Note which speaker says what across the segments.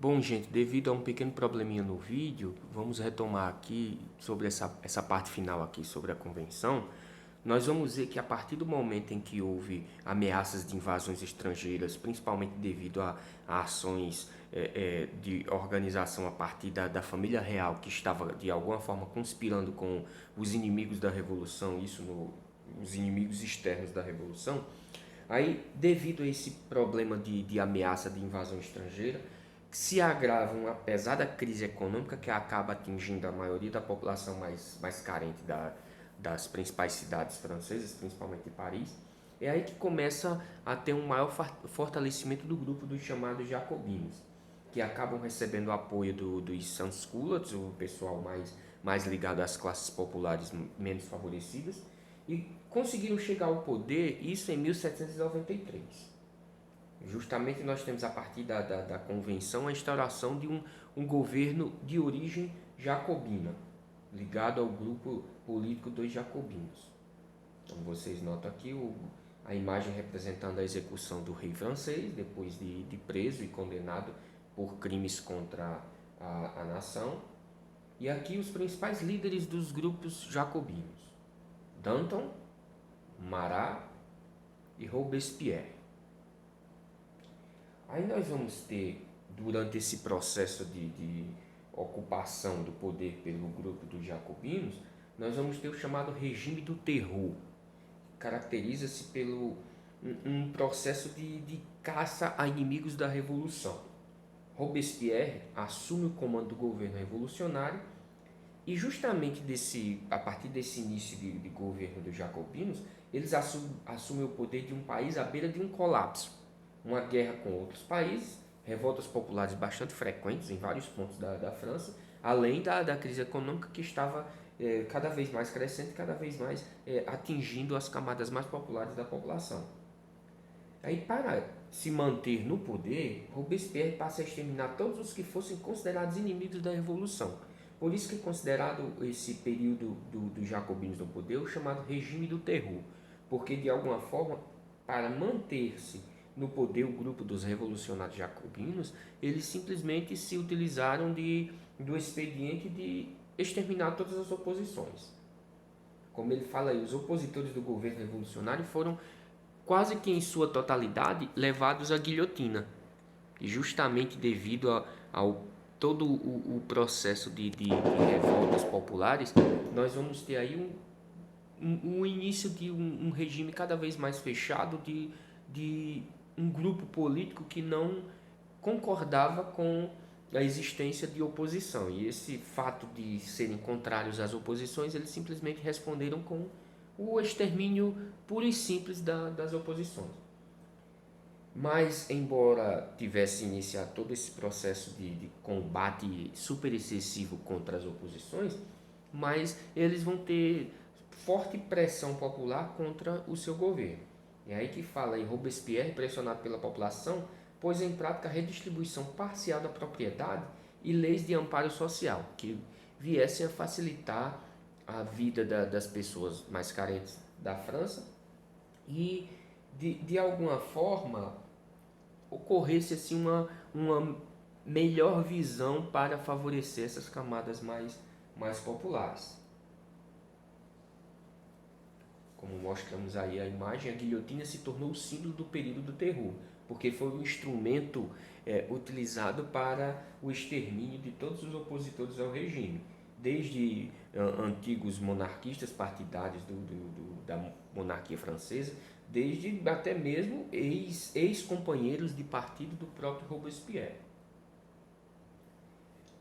Speaker 1: Bom, gente, devido a um pequeno probleminha no vídeo, vamos retomar aqui sobre essa parte final aqui sobre a convenção. Nós vamos ver que a partir do momento em que houve ameaças de invasões estrangeiras, principalmente devido a ações de organização a partir da família real, que estava de alguma forma conspirando com os inimigos da Revolução, os inimigos externos da Revolução, aí devido a esse problema de ameaça de invasão estrangeira, se agravam apesar da crise econômica que acaba atingindo a maioria da população mais carente das principais cidades francesas, principalmente de Paris, é aí que começa a ter um maior fortalecimento do grupo dos chamados jacobinos, que acabam recebendo o apoio dos sans-culottes, o pessoal mais ligado às classes populares menos favorecidas, e conseguiram chegar ao poder, isso em 1793. Justamente nós temos a partir da convenção a instauração de um governo de origem jacobina, ligado ao grupo político dos jacobinos. Então vocês notam aqui a imagem representando a execução do rei francês, depois de preso e condenado por crimes contra a nação. E aqui os principais líderes dos grupos jacobinos: Danton, Marat e Robespierre. Aí nós vamos ter, durante esse processo de ocupação do poder pelo grupo dos jacobinos, nós vamos ter o chamado regime do terror. Caracteriza-se pelo um processo de caça a inimigos da revolução. Robespierre assume o comando do governo revolucionário e justamente a partir desse início de governo dos jacobinos, eles assumem o poder de um país à beira de um colapso. Uma guerra com outros países, revoltas populares bastante frequentes em vários pontos da França, além da crise econômica que estava cada vez mais crescente, cada vez mais atingindo as camadas mais populares da população. Aí, para se manter no poder, Robespierre passa a exterminar todos os que fossem considerados inimigos da Revolução. Por isso que é considerado esse período dos jacobinos no poder o chamado regime do terror, porque de alguma forma, para manter-se no poder o grupo dos revolucionários jacobinos, eles simplesmente se utilizaram do expediente de exterminar todas as oposições. Como ele fala aí, os opositores do governo revolucionário foram quase que em sua totalidade levados à guilhotina. E justamente devido ao todo o processo de revoltas populares, nós vamos ter aí um início de um regime cada vez mais fechado de um grupo político que não concordava com a existência de oposição. E esse fato de serem contrários às oposições, eles simplesmente responderam com o extermínio puro e simples das oposições. Mas, embora tivesse iniciado todo esse processo de combate super excessivo contra as oposições, mas eles vão ter forte pressão popular contra o seu governo. É aí que fala em Robespierre, pressionado pela população, pôs em prática a redistribuição parcial da propriedade e leis de amparo social, que viessem a facilitar a vida das pessoas mais carentes da França e, de alguma forma, ocorresse assim uma melhor visão para favorecer essas camadas mais populares. Como mostramos aí a imagem, a guilhotina se tornou o símbolo do período do terror, porque foi um instrumento utilizado para o extermínio de todos os opositores ao regime, desde antigos monarquistas partidários da monarquia francesa, desde até mesmo ex-companheiros de partido do próprio Robespierre.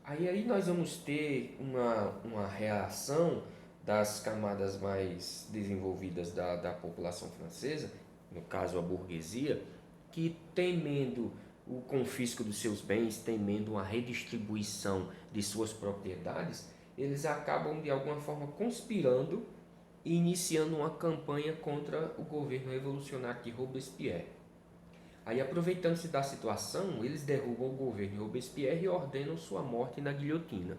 Speaker 1: Aí nós vamos ter uma reação das camadas mais desenvolvidas da população francesa, no caso a burguesia, que temendo o confisco dos seus bens, temendo uma redistribuição de suas propriedades, eles acabam de alguma forma conspirando e iniciando uma campanha contra o governo revolucionário de Robespierre. Aí, aproveitando-se da situação, eles derrubam o governo de Robespierre e ordenam sua morte na guilhotina.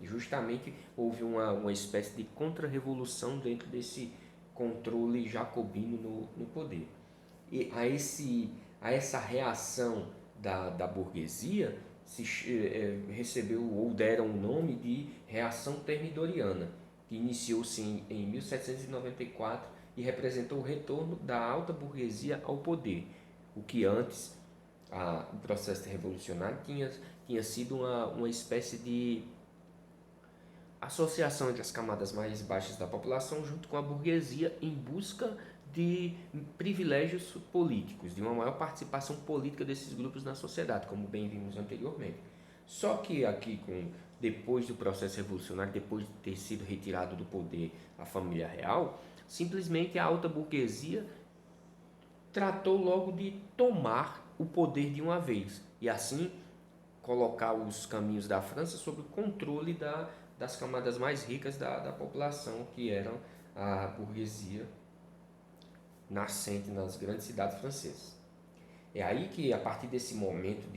Speaker 1: E justamente houve uma espécie de contra-revolução dentro desse controle jacobino no poder. E a essa reação da burguesia recebeu ou deram o nome de Reação Termidoriana, que iniciou-se em 1794 e representou o retorno da alta burguesia ao poder, o que antes, o processo revolucionário tinha sido uma espécie de associação entre as camadas mais baixas da população junto com a burguesia em busca de privilégios políticos, de uma maior participação política desses grupos na sociedade, como bem vimos anteriormente. Só que aqui, depois do processo revolucionário, depois de ter sido retirado do poder a família real, simplesmente a alta burguesia tratou logo de tomar o poder de uma vez e assim colocar os caminhos da França sob o controle das camadas mais ricas da população, que eram a burguesia nascente nas grandes cidades francesas. É aí que, a partir desse momento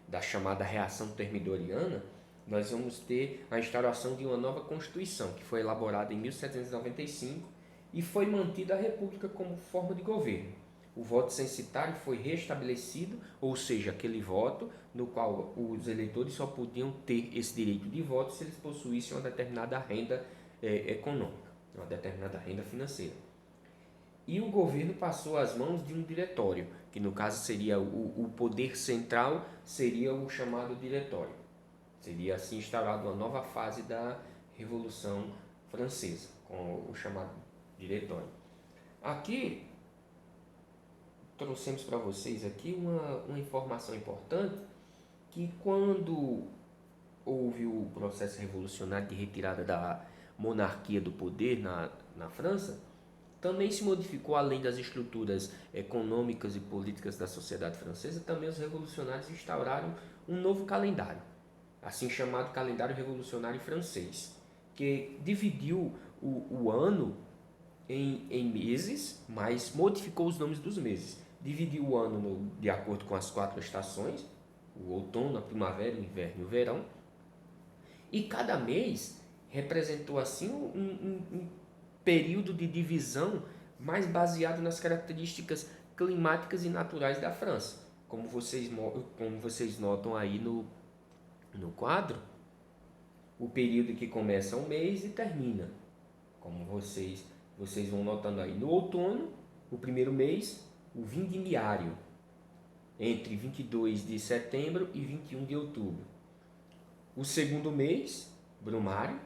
Speaker 1: da chamada reação termidoriana, nós vamos ter a instauração de uma nova Constituição, que foi elaborada em 1795 e foi mantida a República como forma de governo. O voto censitário foi restabelecido, ou seja, aquele voto no qual os eleitores só podiam ter esse direito de voto se eles possuíssem uma determinada renda econômica, uma determinada renda financeira. E o governo passou às mãos de um diretório, que no caso seria o poder central, seria o chamado diretório. Seria assim instaurada uma nova fase da Revolução Francesa, com o chamado diretório. Aqui trouxemos para vocês aqui uma informação importante, que quando houve o processo revolucionário de retirada da monarquia do poder na França, também se modificou, além das estruturas econômicas e políticas da sociedade francesa, também os revolucionários instauraram um novo calendário, assim chamado calendário revolucionário francês, que dividiu o ano em meses, mas modificou os nomes dos meses. Dividiu o ano de acordo com as 4 estações, o outono, a primavera, o inverno e o verão, e cada mês representou assim um período de divisão mais baseado nas características climáticas e naturais da França. Como vocês notam aí no quadro, o período que começa um mês e termina. Como vocês vão notando aí. No outono, o primeiro mês, o vindimiário, entre 22 de setembro e 21 de outubro. O segundo mês, brumário,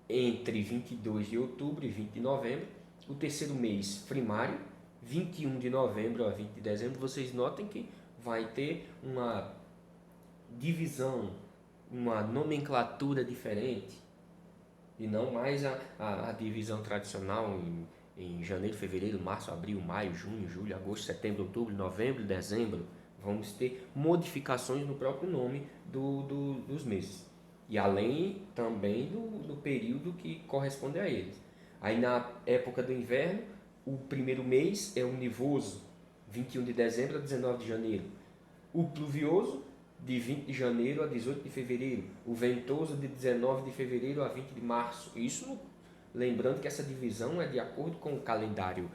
Speaker 1: entre 22 de outubro e 20 de novembro. O terceiro mês, primário, 21 de novembro a 20 de dezembro. Vocês notem que vai ter uma divisão, uma nomenclatura diferente, e não mais a divisão tradicional em janeiro, fevereiro, março, abril, maio, junho, julho, agosto, setembro, outubro, novembro, dezembro. Vamos ter modificações no próprio nome dos meses. E além também do período que corresponde a eles. Aí na época do inverno, o primeiro mês é o nevoso, 21 de dezembro a 19 de janeiro. O pluvioso, de 20 de janeiro a 18 de fevereiro. O ventoso, de 19 de fevereiro a 20 de março. Isso lembrando que essa divisão é de acordo com o calendário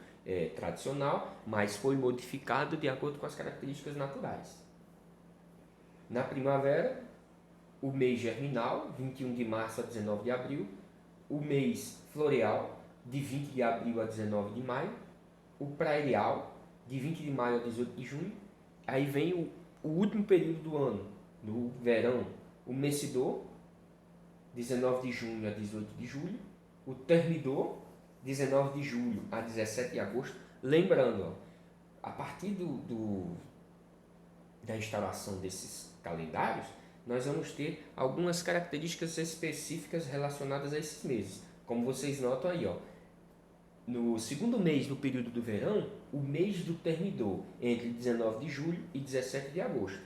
Speaker 1: tradicional, mas foi modificado de acordo com as características naturais. Na primavera, o mês germinal, 21 de março a 19 de abril. O mês floreal, de 20 de abril a 19 de maio. O prairial, de 20 de maio a 18 de junho. Aí vem o último período do ano, no verão, o messidor, 19 de junho a 18 de julho. O termidor, 19 de julho a 17 de agosto. Lembrando, a partir da instalação desses calendários, nós vamos ter algumas características específicas relacionadas a esses meses. Como vocês notam aí, no segundo mês do período do verão, o mês do termidor, entre 19 de julho e 17 de agosto.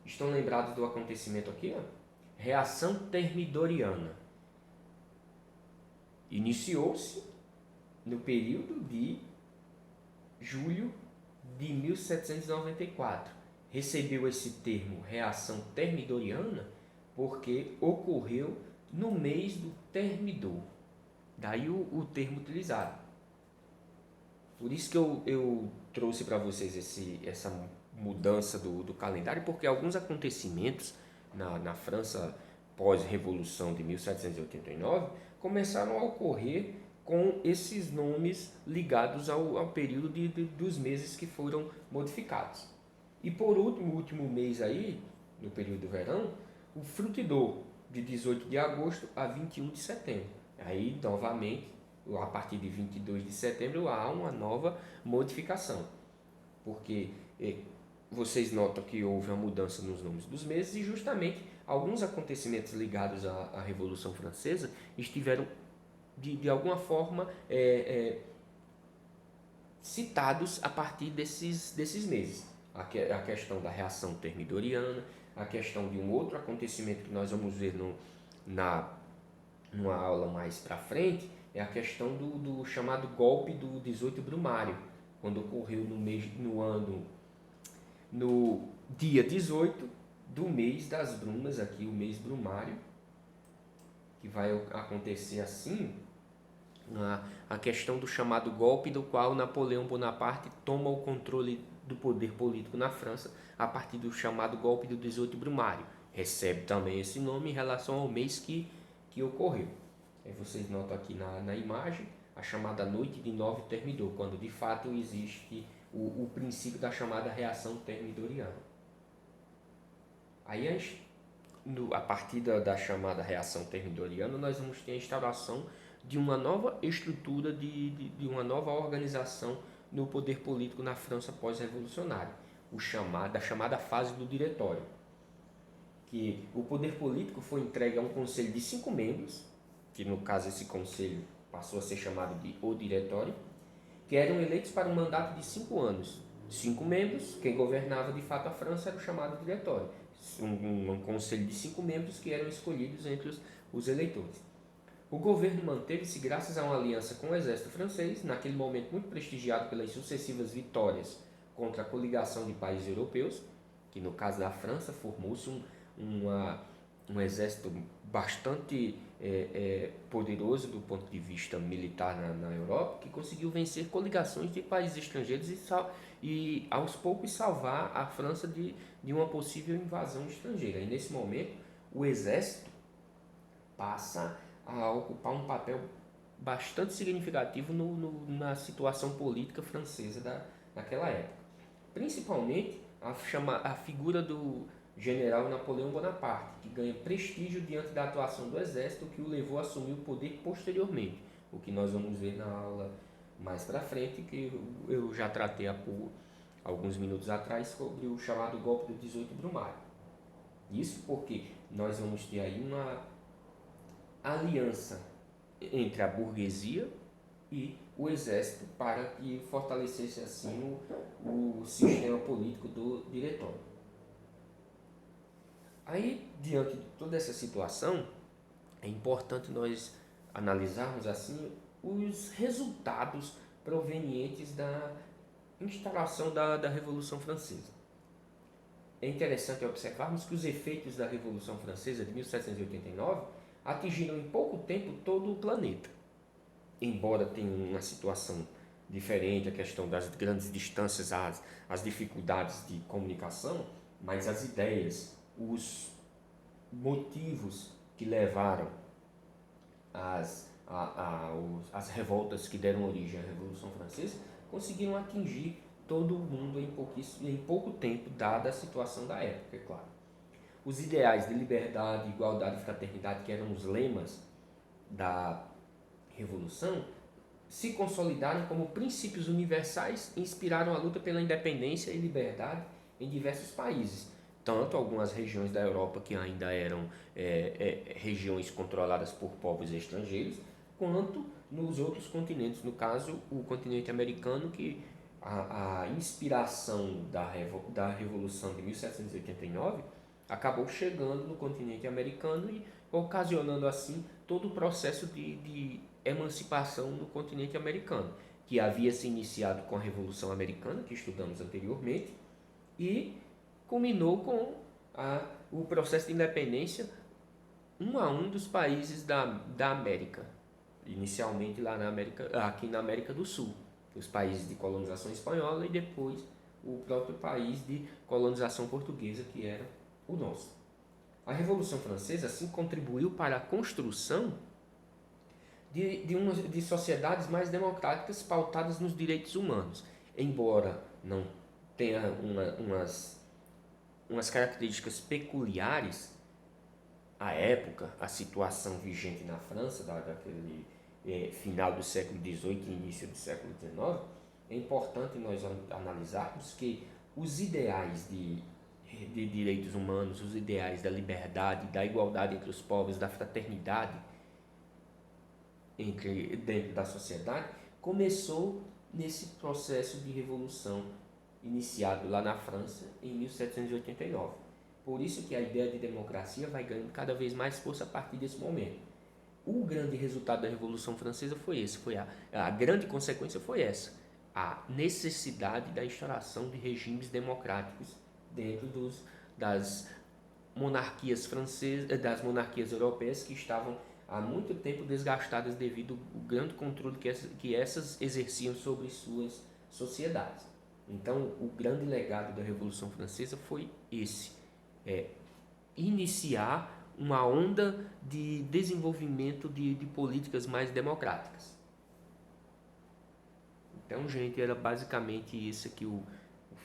Speaker 1: Estão lembrados do acontecimento aqui? Reação termidoriana. Iniciou-se no período de julho de 1794. Recebeu esse termo reação termidoriana porque ocorreu no mês do termidor. Daí o termo utilizado. Por isso que eu trouxe para vocês mudança do calendário, porque alguns acontecimentos na França pós-revolução de 1789 começaram a ocorrer com esses nomes ligados ao período dos meses que foram modificados. E por último, o último mês aí, no período do verão, o Fructidor, de 18 de agosto a 21 de setembro. Aí, novamente, a partir de 22 de setembro, há uma nova modificação. Porque vocês notam que houve uma mudança nos nomes dos meses e justamente alguns acontecimentos ligados à Revolução Francesa estiveram, de alguma forma, citados a partir desses meses. A questão da reação termidoriana, a questão de um outro acontecimento que nós vamos ver numa aula mais para frente, é a questão do chamado golpe do 18 Brumário, quando ocorreu no dia 18 do mês das brumas, aqui o mês brumário, que vai acontecer assim, a questão do chamado golpe, do qual Napoleão Bonaparte toma o controle do poder político na França a partir do chamado golpe do 18 Brumário. Recebe também esse nome em relação ao mês que ocorreu. Aí vocês notam aqui na imagem a chamada Noite de Nove Termidor, quando de fato existe o princípio da chamada reação termidoriana. Aí a partir da chamada reação termidoriana, nós vamos ter a instauração de uma nova estrutura, de uma nova organização no poder político na França pós-revolucionária, a chamada fase do diretório, que o poder político foi entregue a um conselho de 5 membros, que no caso esse conselho passou a ser chamado de o diretório, que eram eleitos para um mandato de 5 anos. 5 membros, quem governava de fato a França era o chamado diretório, um conselho de 5 membros que eram escolhidos entre os eleitores. O governo manteve-se graças a uma aliança com o exército francês, naquele momento muito prestigiado pelas sucessivas vitórias contra a coligação de países europeus, que no caso da França formou-se um exército bastante poderoso do ponto de vista militar na Europa, que conseguiu vencer coligações de países estrangeiros e aos poucos salvar a França de uma possível invasão estrangeira. E nesse momento o exército passa a ocupar um papel bastante significativo na situação política francesa daquela época. Principalmente a figura do general Napoleão Bonaparte, que ganha prestígio diante da atuação do exército, que o levou a assumir o poder posteriormente, o que nós vamos ver na aula mais para frente, que eu já tratei há alguns minutos atrás sobre o chamado golpe do 18 Brumário. Isso porque nós vamos ter aí uma aliança entre a burguesia e o exército para que fortalecesse assim o sistema político do diretório. Aí, diante de toda essa situação, é importante nós analisarmos assim os resultados provenientes da instalação da Revolução Francesa. É interessante observarmos que os efeitos da Revolução Francesa de 1789 atingiram em pouco tempo todo o planeta. Embora tenha uma situação diferente, a questão das grandes distâncias, as dificuldades de comunicação, mas as ideias, os motivos que levaram as revoltas que deram origem à Revolução Francesa conseguiram atingir todo o mundo em pouco tempo, dada a situação da época, é claro. Os ideais de liberdade, igualdade e fraternidade, que eram os lemas da Revolução, se consolidaram como princípios universais e inspiraram a luta pela independência e liberdade em diversos países. Tanto algumas regiões da Europa que ainda eram regiões controladas por povos estrangeiros, quanto nos outros continentes, no caso o continente americano, que a inspiração da Revolução de 1789 acabou chegando no continente americano e ocasionando assim todo o processo de emancipação no continente americano, que havia se iniciado com a Revolução Americana, que estudamos anteriormente, e culminou com o processo de independência um a um dos países da América, inicialmente lá aqui na América do Sul, os países de colonização espanhola e depois o próprio país de colonização portuguesa que era o nosso. A Revolução Francesa assim contribuiu para a construção de sociedades mais democráticas pautadas nos direitos humanos, embora não tenha umas características peculiares à época, a situação vigente na França, daquele final do século XVIII e início do século XIX. É importante nós analisarmos que os ideais de direitos humanos, os ideais da liberdade, da igualdade entre os povos, da fraternidade dentro da sociedade, começou nesse processo de revolução iniciado lá na França em 1789. Por isso que a ideia de democracia vai ganhando cada vez mais força a partir desse momento. O grande resultado da Revolução Francesa foi esse, a grande consequência foi essa, a necessidade da instauração de regimes democráticos dentro das monarquias francesas, das monarquias europeias que estavam há muito tempo desgastadas devido ao grande controle que essas exerciam sobre suas sociedades. Então, o grande legado da Revolução Francesa foi esse, iniciar uma onda de desenvolvimento de políticas mais democráticas. Então, gente, era basicamente isso aqui o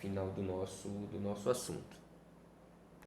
Speaker 1: final do nosso assunto.